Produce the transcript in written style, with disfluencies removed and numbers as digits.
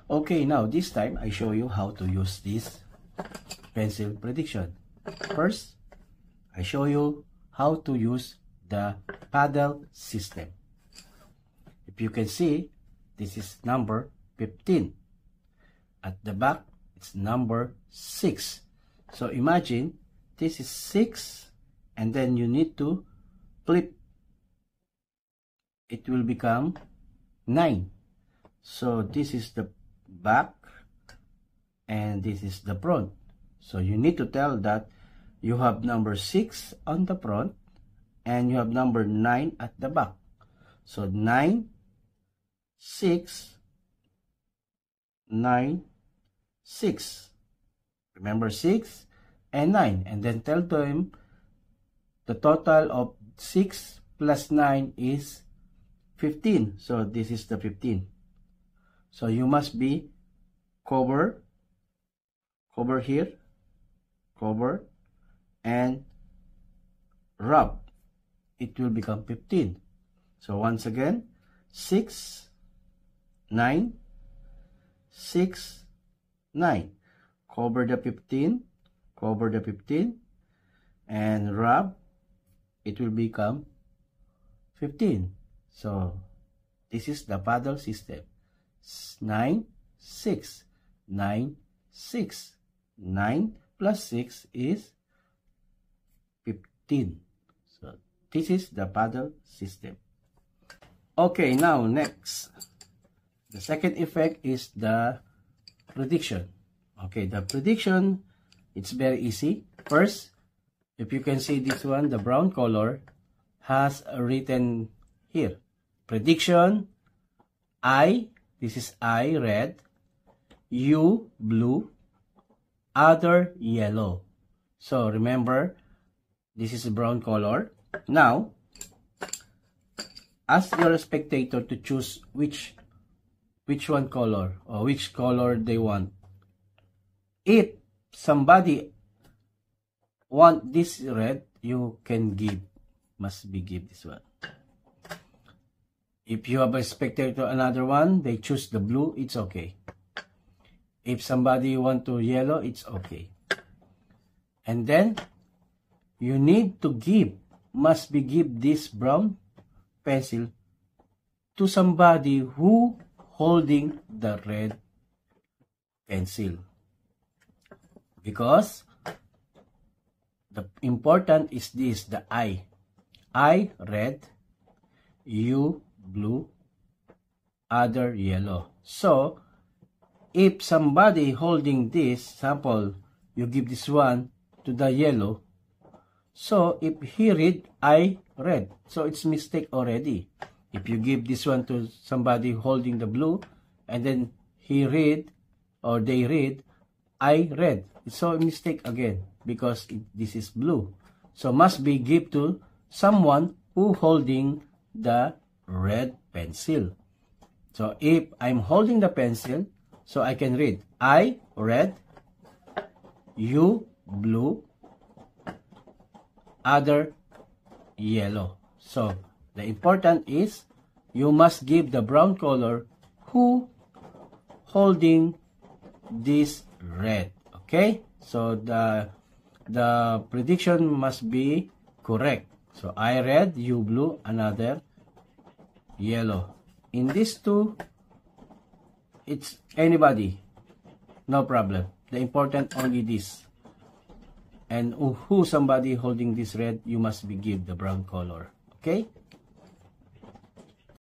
Okay, now this time I show you how to use this pencil prediction. First, I show you how to use the paddle system. If you can see, this is number 15. At the back, it's number 6. So imagine, this is 6, and then you need to flip. It will become 9. So this is the back, and this is the front. So you need to tell that you have number 6 on the front, and you have number 9 at the back. So 9, 6, 9, 6. Remember 6 and 9. And then tell them the total of 6 plus 9 is 15. So this is the 15. So you must be cover here, cover, and rub. It will become 15. So once again, 6, 9, 6, 9. Cover the 15, cover the 15, and rub. It will become 15. So this is the paddle system. 9, 6, 9, 6. 9 plus 6 is 15. So this is the paddle system. Okay, now next. The second effect is the prediction. Okay, the prediction, it's very easy. First, if you can see this one, the brown color has written here. Prediction, I, this is I, red, U, blue, other, yellow. So remember, this is a brown color. Now, ask your spectator to choose which one color or which color they want. If somebody want this red, you can must be give this one. If you have a spectator another one, they choose the blue, it's okay. If somebody want to yellow, it's okay. And then you need to must be give this brown pencil to somebody who holding the red pencil. Because the important is this, the I. I, red, U, blue, other, yellow. So, if somebody holding this, sample, you give this one to the yellow. So, if he read, I, red. So, it's mistake already. If you give this one to somebody holding the blue, and then he read, or they read, I, red. It's a mistake again, because this is blue. So, must be give to someone who holding the red pencil. So, if I'm holding the pencil, so I can read I, red, U, blue, other, yellow. So, the important is you must give the brown color who holding this red. Okay? So, the prediction must be correct. So, I red, you blue, another yellow. In these two, it's anybody. No problem. The important only this. And who somebody holding this red, you must be give the brown color. Okay?